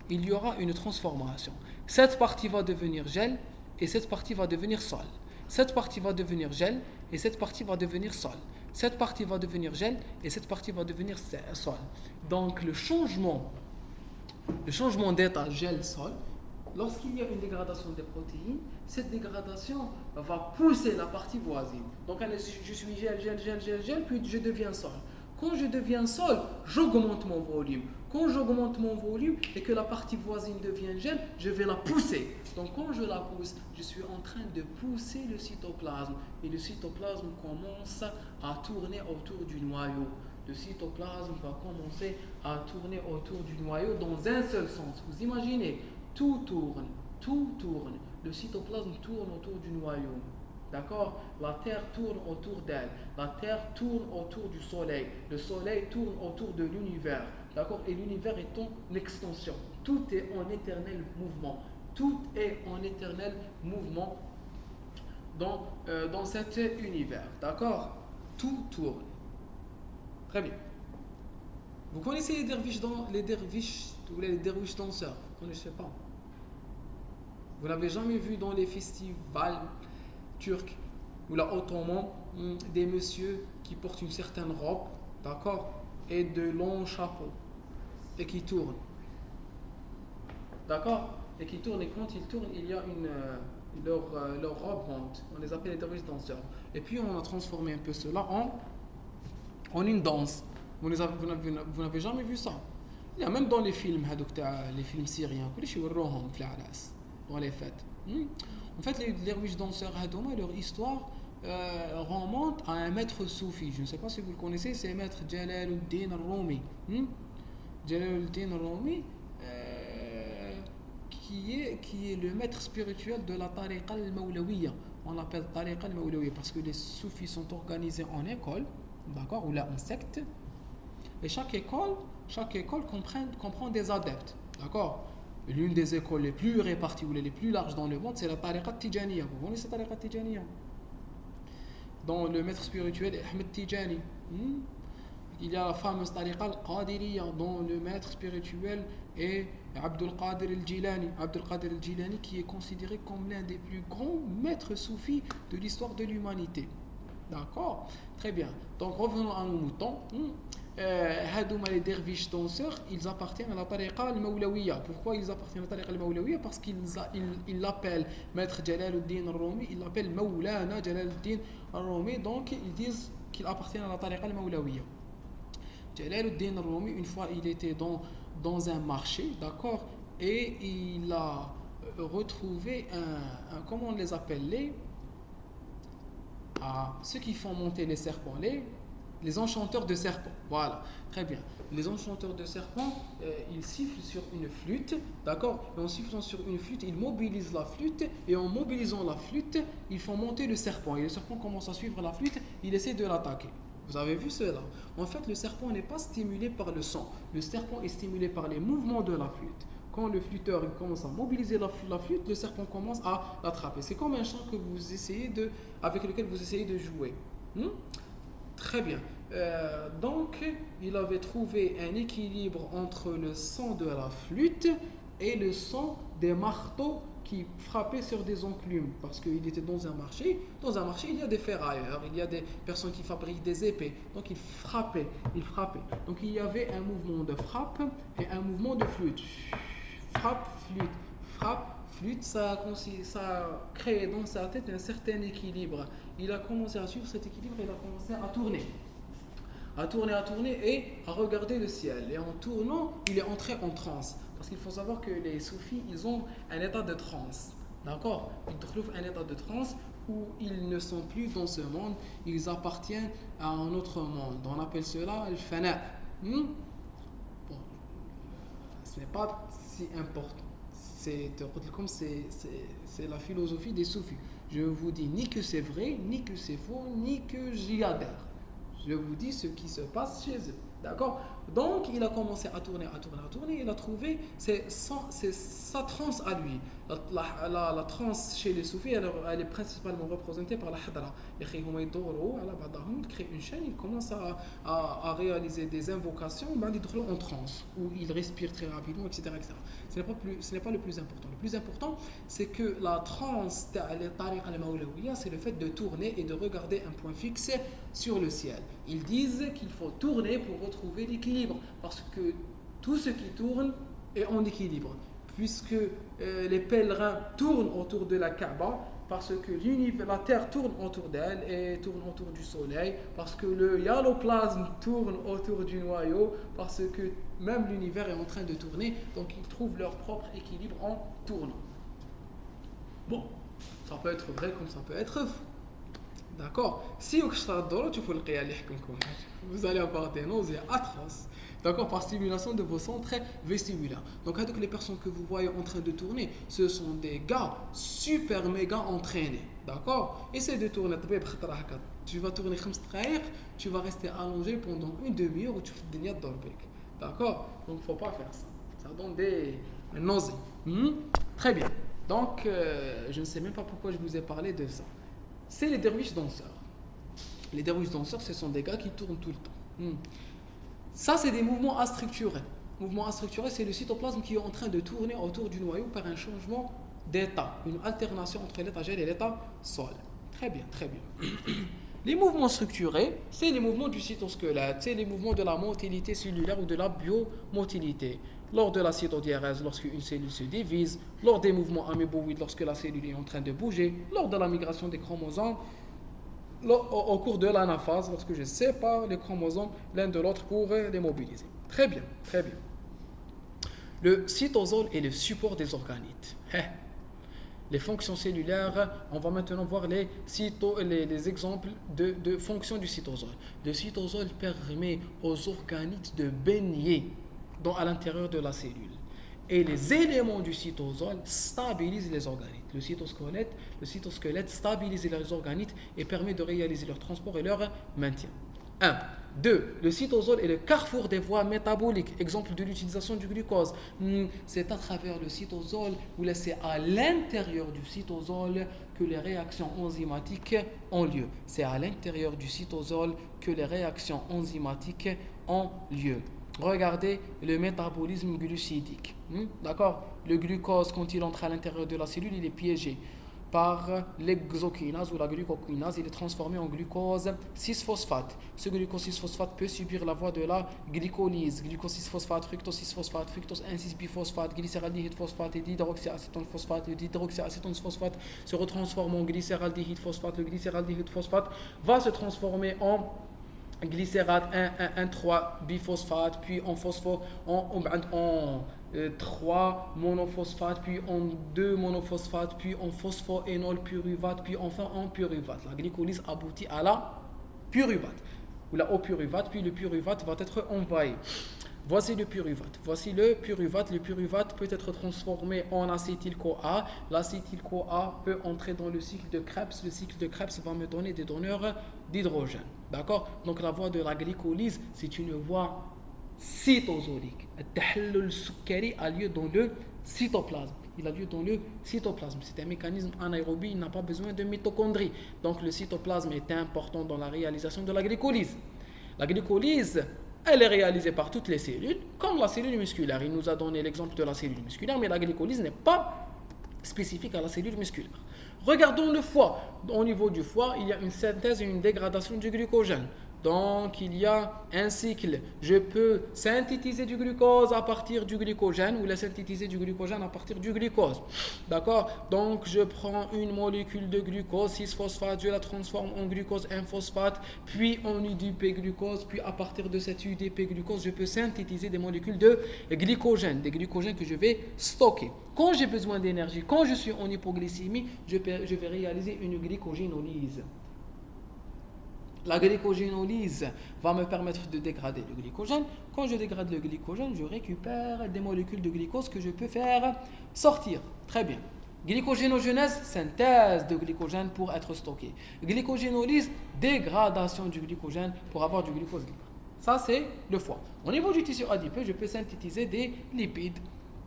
Il y aura une transformation. Cette partie va devenir gel et cette partie va devenir sol. Cette partie va devenir gel et cette partie va devenir sol. Cette partie va devenir gel et cette partie va devenir sol. Donc le changement d'état gel-sol, lorsqu'il y a une dégradation des protéines, cette dégradation va pousser la partie voisine. Donc je suis gel, puis je deviens sol. Quand je deviens sol, j'augmente mon volume. Quand j'augmente mon volume et que la partie voisine devient gel, je vais la pousser. Donc quand je la pousse, je suis en train de pousser le cytoplasme. Et le cytoplasme commence à tourner autour du noyau. Le cytoplasme va commencer à tourner autour du noyau dans un seul sens. Vous imaginez, tout tourne. Le cytoplasme tourne autour du noyau. D'accord? La Terre tourne autour d'elle. La Terre tourne autour du Soleil. Le Soleil tourne autour de l'univers. D'accord? Et l'univers est en extension. Tout est en éternel mouvement. Tout est en éternel mouvement dans cet univers. D'accord? Tout tourne. Très bien. Vous connaissez les derviches danseurs? Vous ne connaissez pas. Vous n'avez jamais vu dans les festivals turcs ou là ottoman des messieurs qui portent une certaine robe, d'accord, et de longs chapeaux et qui tournent, d'accord, et qui tournent, et quand ils tournent, il y a leur robe monte. On les appelle les derviches danseurs. Et puis on a transformé un peu cela en une danse. Vous n'avez jamais vu ça. Il y a même dans les films les films syriens, dans les fêtes. En fait, les derviches danseurs, leur histoire remonte à un maître soufi. Je ne sais pas si vous le connaissez, c'est le maître Jalaluddin al-Rumi. Jalaluddin al-Rumi, qui est le maître spirituel de la tariqa al-Mawlawiyya. On l'appelle tariqa al-Mawlawiyya parce que les soufis sont organisés en école, d'accord, ou là en secte. Et chaque école comprend des adeptes, d'accord. L'une des écoles les plus réparties ou les plus larges dans le monde, c'est la tariqa Tijaniya. Vous connaissez la tariqa Tijaniya? Dont le maître spirituel est Ahmed Tijani. Il y a la fameuse tariqa al-Qadiriyya, dont le maître spirituel est Abdul Qadir al-Jilani. Abdul Qadir al-Jilani qui est considéré comme l'un des plus grands maîtres soufis de l'histoire de l'humanité. D'accord? Très bien. Donc revenons à nos moutons. Les derviches danseurs, ils appartiennent à la tariqa al-Mawlawiyya. Pourquoi ils appartiennent à la tariqa al-Mawlawiyya? Parce qu'ils l'appellent Maître Jalaluddin al-Rumi, ils l'appellent Mawlana Jalaluddin al-Rumi, donc ils disent qu'ils appartiennent à la tariqa al-Mawlawiyya. Jalaluddin al-Rumi, une fois il était dans un marché, d'accord, et il a retrouvé comment on les appelle, ceux qui font monter les serpents, les enchanteurs de serpents. Voilà, très bien. Les enchanteurs de serpents, ils sifflent sur une flûte, d'accord? Et en sifflant sur une flûte, ils mobilisent la flûte, et en mobilisant la flûte, ils font monter le serpent. Et le serpent commence à suivre la flûte, il essaie de l'attaquer. Vous avez vu cela? En fait, le serpent n'est pas stimulé par le son. Le serpent est stimulé par les mouvements de la flûte. Quand le flûteur il commence à mobiliser la flûte, le serpent commence à l'attraper. C'est comme un chant avec lequel vous essayez de jouer. Très bien. Donc, il avait trouvé un équilibre entre le son de la flûte et le son des marteaux qui frappaient sur des enclumes. Parce qu'il était dans un marché. Dans un marché, il y a des ferrailleurs, il y a des personnes qui fabriquent des épées. Donc, il frappait. Donc, il y avait un mouvement de frappe et un mouvement de flûte. Frappe, flûte, ça a créé dans sa tête un certain équilibre. Il a commencé à suivre cet équilibre, il a commencé à tourner et à regarder le ciel. Et en tournant, il est entré en transe. Parce qu'il faut savoir que les soufis, ils ont un état de transe. D'accord? Ils trouvent un état de transe où ils ne sont plus dans ce monde, ils appartiennent à un autre monde. On appelle cela le fana. Bon, ce n'est pas si important. c'est la philosophie des soufis. Je vous dis ni que c'est vrai, ni que c'est faux, ni que j'y adhère. Je vous dis ce qui se passe chez eux. D'accord? Donc, il a commencé à tourner. Il a trouvé sa transe à lui. La transe chez les soufis, elle est principalement représentée par la hadra. Les khayhouma yadorou, ala ba'dahum, ils créent une chaîne, ils commencent à réaliser des invocations, ils entrent en transe, où ils respirent très rapidement, etc. etc. Ce n'est pas le plus important. Le plus important, c'est que la transe, c'est le fait de tourner et de regarder un point fixe sur le ciel. Ils disent qu'il faut tourner pour retrouver l'équilibre, parce que tout ce qui tourne est en équilibre, puisque les pèlerins tournent autour de la Kaaba, parce que la Terre tourne autour d'elle et tourne autour du Soleil, parce que le yaloplasme tourne autour du noyau, parce que même l'univers est en train de tourner, donc ils trouvent leur propre équilibre en tournant. Bon, ça peut être vrai comme ça peut être faux. D'accord? Si vous allez avoir des nausées atroces, d'accord, par stimulation de vos centres vestibulaires. Donc, avec les personnes que vous voyez en train de tourner, ce sont des gars super méga entraînés. D'accord? Essaye de tourner. Tu vas tourner comme tu vas rester allongé pendant une demi-heure où tu fais des niats d'orbek. D'accord? Donc, il ne faut pas faire ça. Ça donne des nausées. Très bien. Donc, je ne sais même pas pourquoi je vous ai parlé de ça. C'est les derviches danseurs. Les derviches danseurs, ce sont des gars qui tournent tout le temps. Ça, c'est des mouvements astructurés. Mouvement astructuré, c'est le cytoplasme qui est en train de tourner autour du noyau par un changement d'état, une alternation entre l'état gel et l'état sol. Très bien, très bien. Les mouvements structurés, c'est les mouvements du cytosquelette, c'est les mouvements de la motilité cellulaire ou de la biomotilité. Lors de la cytodiérèse, lorsqu'une cellule se divise, lors des mouvements améboïdes, lorsque la cellule est en train de bouger, lors de la migration des chromosomes, au cours de l'anaphase, lorsque je sépare les chromosomes l'un de l'autre pour les mobiliser. Très bien, très bien. Le cytosol est le support des organites. Les fonctions cellulaires, on va maintenant voir les exemples de fonctions du cytosol. Le cytosol permet aux organites de baigner à l'intérieur de la cellule. Et les éléments du cytosol stabilisent les organites. Le cytosquelette stabilise les organites et permet de réaliser leur transport et leur maintien. 1. 2. Le cytosol est le carrefour des voies métaboliques. Exemple de l'utilisation du glucose. C'est à travers le cytosol ou c'est à l'intérieur du cytosol que les réactions enzymatiques ont lieu. C'est à l'intérieur du cytosol que les réactions enzymatiques ont lieu. Regardez le métabolisme glucidique. D'accord? Le glucose, quand il entre à l'intérieur de la cellule, il est piégé par l'exokinase ou la glucokinase. Il est transformé en glucose 6-phosphate. Ce glucose 6-phosphate peut subir la voie de la glycolyse. Glucose 6-phosphate, fructose 6-phosphate, fructose 1,6-biphosphate, glycéraldéhyde phosphate et dihydroxyacétone phosphate. Le dihydroxyacétone phosphate se retransforme en glycéraldéhyde phosphate. Le glycéraldéhyde phosphate va se transformer en glycérate 1,3-biphosphate, puis en 3 monophosphate, puis en 2 monophosphate, puis en phosphoénol pyruvate, puis enfin en pyruvate. La glycolyse aboutit à la pyruvate, ou la pyruvate, puis le pyruvate va être envahi. Voici le pyruvate. Le pyruvate peut être transformé en acétyl-CoA. L'acétyl-CoA peut entrer dans le cycle de Krebs. Le cycle de Krebs va me donner des donneurs d'hydrogène. D'accord? Donc la voie de la glycolyse, c'est une voie cytosolique. Le sukkari a lieu dans le cytoplasme. Il a lieu dans le cytoplasme. C'est un mécanisme anaérobie, il n'a pas besoin de mitochondries. Donc le cytoplasme est important dans la réalisation de la glycolyse. La glycolyse, elle est réalisée par toutes les cellules, comme la cellule musculaire. Il nous a donné l'exemple de la cellule musculaire, mais la glycolyse n'est pas spécifique à la cellule musculaire. Regardons le foie. Au niveau du foie, il y a une synthèse et une dégradation du glucogène. Donc, il y a un cycle. Je peux synthétiser du glucose à partir du glycogène ou la synthétiser du glycogène à partir du glucose. D'accord? Donc, je prends une molécule de glucose, 6-phosphate, je la transforme en glucose 1-phosphate, puis en UDP-glucose, puis à partir de cette UDP-glucose, je peux synthétiser des molécules de glycogène, des glycogènes que je vais stocker. Quand j'ai besoin d'énergie, quand je suis en hypoglycémie, je vais réaliser une glycogénolyse. La glycogénolyse va me permettre de dégrader le glycogène. Quand je dégrade le glycogène, je récupère des molécules de glucose que je peux faire sortir. Très bien. Glycogénogenèse, synthèse de glycogène pour être stocké. Glycogénolyse, dégradation du glycogène pour avoir du glucose libre. Ça, c'est le foie. Au niveau du tissu adipeux, je peux synthétiser des lipides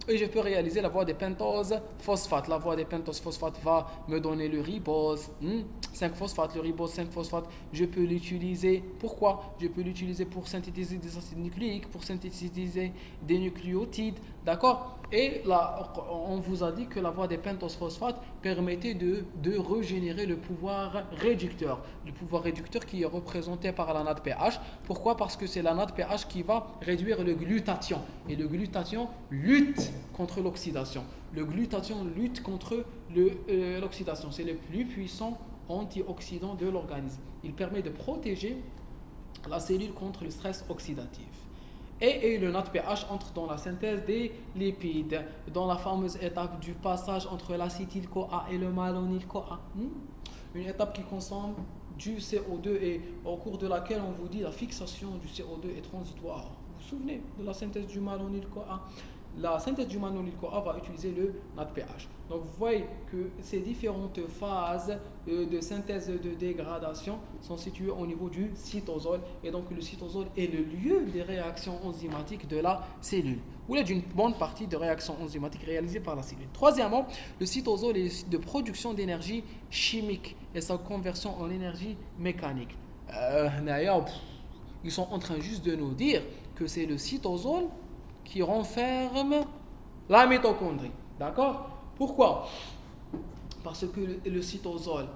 et je peux réaliser la voie des pentoses phosphates. La voie des pentoses phosphates va me donner le ribose, 5-phosphate, le ribose 5-phosphate. Je peux l'utiliser. Pourquoi? Je peux l'utiliser pour synthétiser des acides nucléiques, pour synthétiser des nucléotides. D'accord? Et là, on vous a dit que la voie des pentoses phosphates permettait de régénérer le pouvoir réducteur. Le pouvoir réducteur qui est représenté par la NADPH. Pourquoi? Parce que c'est la NADPH qui va réduire le glutathion. Et le glutathion lutte contre l'oxydation. Le glutathion lutte contre l'oxydation. C'est le plus puissant antioxydant de l'organisme. Il permet de protéger la cellule contre le stress oxydatif. Et le NADPH entre dans la synthèse des lipides, dans la fameuse étape du passage entre l'acétyl-CoA et le malonyl-CoA. Une étape qui consomme du CO2 et au cours de laquelle on vous dit la fixation du CO2 est transitoire. Vous vous souvenez de la synthèse du malonyl-CoA? La synthèse du malonyl-CoA va utiliser le NADPH. Donc vous voyez que ces différentes phases de synthèse de dégradation sont situées au niveau du cytosol. Et donc le cytosol est le lieu des réactions enzymatiques de la cellule, ou là d'une bonne partie de réactions enzymatiques réalisées par la cellule. Troisièmement, le cytosol est le site de production d'énergie chimique et sa conversion en énergie mécanique. Ils sont en train juste de nous dire que c'est le cytosol qui renferme la mitochondrie. D'accord? Pourquoi? Parce que le cytosol,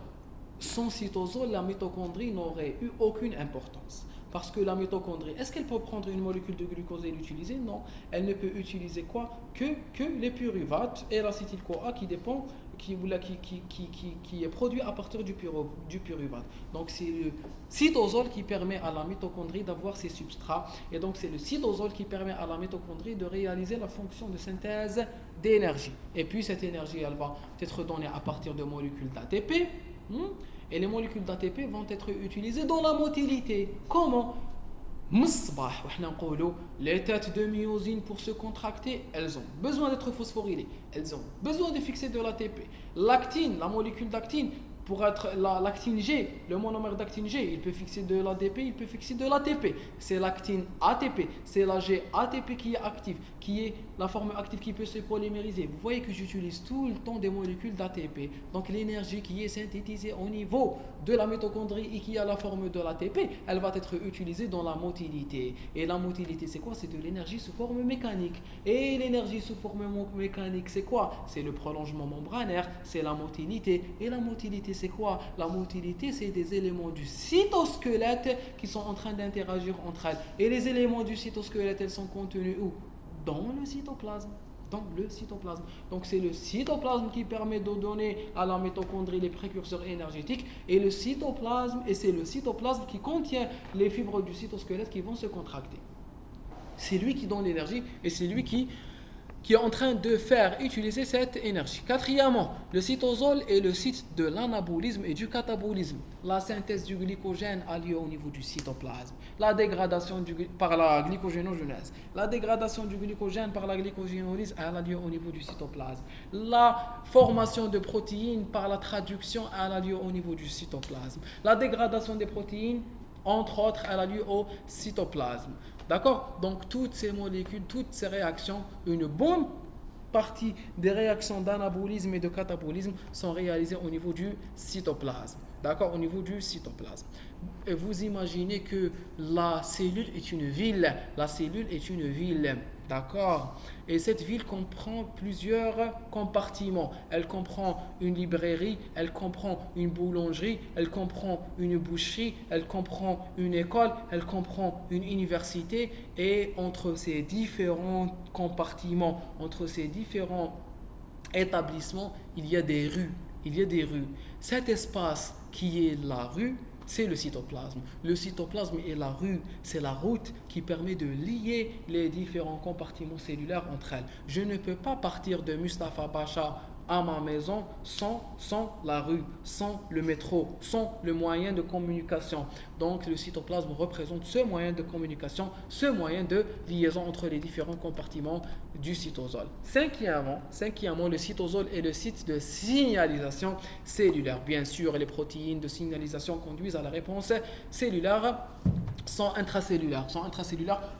sans cytosol, la mitochondrie n'aurait eu aucune importance. Parce que la mitochondrie, est-ce qu'elle peut prendre une molécule de glucose et l'utiliser? Non. Elle ne peut utiliser quoi? Que les pyruvates et l'acétyl-CoA qui dépend, qui est produit à partir du pyruvate. Donc c'est le cytosol qui permet à la mitochondrie d'avoir ces substrats. Et donc c'est le cytosol qui permet à la mitochondrie de réaliser la fonction de synthèse d'énergie. Et puis cette énergie, elle va être donnée à partir de molécules d'ATP. Et les molécules d'ATP vont être utilisées dans la motilité. Comment? Les têtes de myosine pour se contracter, elles ont besoin d'être phosphorylées. Elles ont besoin de fixer de l'ATP. L'actine, la molécule d'actine, pour être l'actine G, le monomère d'actine G, il peut fixer de l'ADP, il peut fixer de l'ATP. C'est l'actine ATP, c'est la G ATP qui est active, qui est la forme active qui peut se polymériser. Vous voyez que j'utilise tout le temps des molécules d'ATP. Donc l'énergie qui est synthétisée au niveau de la mitochondrie et qui a la forme de l'ATP, elle va être utilisée dans la motilité. Et la motilité, c'est quoi? C'est de l'énergie sous forme mécanique. Et l'énergie sous forme mécanique, c'est quoi? C'est le prolongement membranaire, c'est la motilité. Et la motilité, c'est quoi? La motilité, c'est des éléments du cytosquelette qui sont en train d'interagir entre elles. Et les éléments du cytosquelette, elles sont contenus où? Dans le cytoplasme. Dans le cytoplasme. Donc c'est le cytoplasme qui permet de donner à la mitochondrie les précurseurs énergétiques. Et c'est le cytoplasme qui contient les fibres du cytosquelette qui vont se contracter. C'est lui qui donne l'énergie et c'est lui qui est en train de faire utiliser cette énergie. Quatrièmement, le cytosol est le site de l'anabolisme et du catabolisme. La synthèse du glycogène a lieu au niveau du cytoplasme. La dégradation par la glycogénogenèse. La dégradation du glycogène par la glycogénolyse a lieu au niveau du cytoplasme. La formation de protéines par la traduction a lieu au niveau du cytoplasme. La dégradation des protéines, entre autres, elle a lieu au cytoplasme. D'accord? Donc toutes ces molécules, toutes ces réactions, une bonne partie des réactions d'anabolisme et de catabolisme sont réalisées au niveau du cytoplasme. D'accord? Au niveau du cytoplasme. Et vous imaginez que la cellule est une ville. La cellule est une ville. D'accord? Et cette ville comprend plusieurs compartiments. Elle comprend une librairie, elle comprend une boulangerie, elle comprend une boucherie, elle comprend une école, elle comprend une université. Et entre ces différents compartiments, entre ces différents établissements, il y a des rues. Il y a des rues. Cet espace qui est la rue, c'est le cytoplasme. Le cytoplasme est la rue, c'est la route qui permet de lier les différents compartiments cellulaires entre elles. Je ne peux pas partir de Mustapha Pacha à ma maison sans la rue, sans le métro, sans le moyen de communication. Donc le cytoplasme représente ce moyen de communication, ce moyen de liaison entre les différents compartiments du cytosol. Cinquièmement, le cytosol est le site de signalisation cellulaire. Bien sûr, les protéines de signalisation conduisent à la réponse cellulaire sont intracellulaires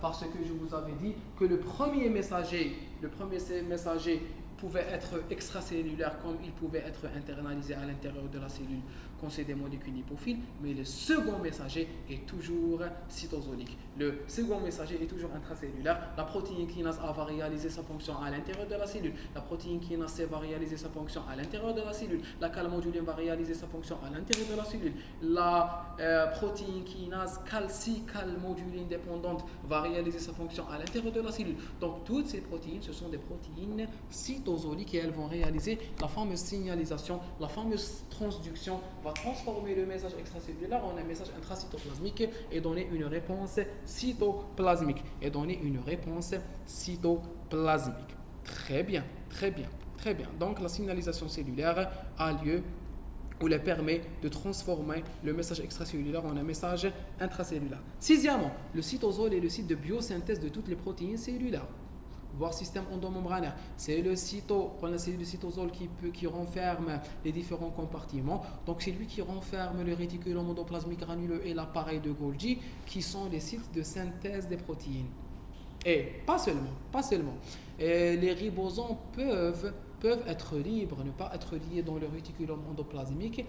parce que je vous avais dit que le premier messager pouvait être extracellulaire comme il pouvait être internalisé à l'intérieur de la cellule quand c'est des molécules lipophiles, mais le second messager est toujours cytosolique. Le second messager est toujours intracellulaire. La protéine kinase A va réaliser sa fonction à l'intérieur de la cellule. La protéine kinase C va réaliser sa fonction à l'intérieur de la cellule. La calmoduline va réaliser sa fonction à l'intérieur de la cellule. La protéine kinase calmoduline dépendante va réaliser sa fonction à l'intérieur de la cellule. Donc toutes ces protéines, ce sont des protéines cytosoliques et elles vont réaliser la fameuse signalisation, la fameuse transduction, va transformer le message extracellulaire en un message intracytoplasmique et donner une réponse cytoplasmique. Très bien. Donc la signalisation cellulaire a lieu ou elle permet de transformer le message extracellulaire en un message intracellulaire. Sixièmement, le cytosol est le site de biosynthèse de toutes les protéines cellulaires, voire système endomembranaire. C'est le cytosol qui renferme les différents compartiments. Donc c'est lui qui renferme le réticulum endoplasmique granuleux et l'appareil de Golgi, qui sont les sites de synthèse des protéines. Et pas seulement. Et les ribosomes peuvent être libres, ne pas être liés dans le réticulum endoplasmique.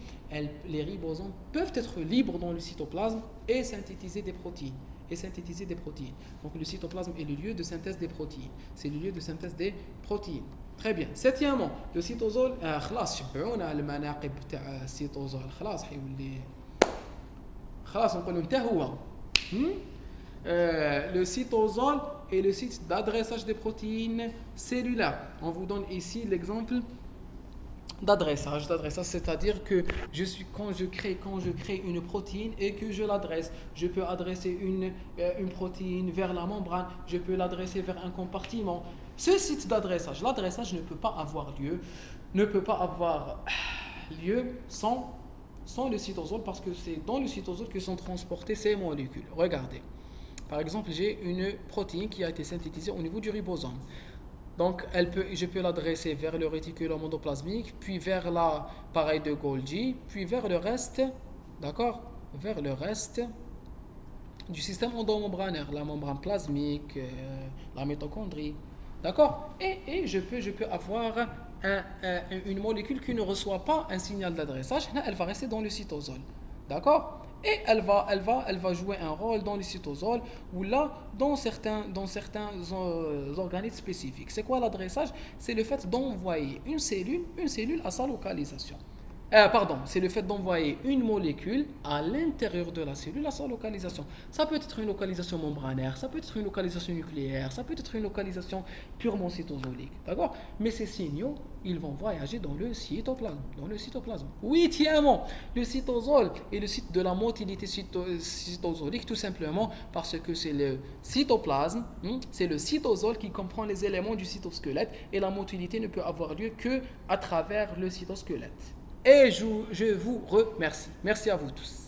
Les ribosomes peuvent être libres dans le cytoplasme et synthétiser des protéines. Donc le cytoplasme est le lieu de synthèse des protéines. C'est le lieu de synthèse des protéines. Très bien. Septièmement, le cytosol خلاص شبعونا المناقب تاع السيتوزول خلاص حيولي خلاص نقولوا انت هو. Le cytosol est le site d'adressage des protéines cellulaires. On vous donne ici l'exemple d'adressage, c'est-à-dire que quand je crée une protéine et que je l'adresse, je peux adresser une protéine vers la membrane, je peux l'adresser vers un compartiment. Ce site d'adressage, l'adressage ne peut pas avoir lieu sans le cytosol, parce que c'est dans le cytosol que sont transportées ces molécules. Regardez, par exemple, j'ai une protéine qui a été synthétisée au niveau du ribosome. Donc, je peux l'adresser vers le réticulum endoplasmique, puis vers l'appareil de Golgi, puis vers le reste, d'accord, vers le reste du système endomembranaire, la membrane plasmique, la mitochondrie, d'accord. Et je peux avoir une molécule qui ne reçoit pas un signal d'adressage. Là, elle va rester dans le cytosol, d'accord. Et elle va jouer un rôle dans le cytosol ou là dans certains organismes spécifiques. C'est quoi l'adressage? C'est le fait d'envoyer une cellule à sa localisation. C'est le fait d'envoyer une molécule à l'intérieur de la cellule à sa localisation. Ça peut être une localisation membranaire, ça peut être une localisation nucléaire, ça peut être une localisation purement cytosolique, d'accord? Mais ces signaux, ils vont voyager dans le cytoplasme. Huitièmement, le cytosol est le site de la motilité cytosolique, tout simplement parce que c'est le cytoplasme, c'est le cytosol qui comprend les éléments du cytosquelette et la motilité ne peut avoir lieu que à travers le cytosquelette. Et je vous remercie. Merci à vous tous.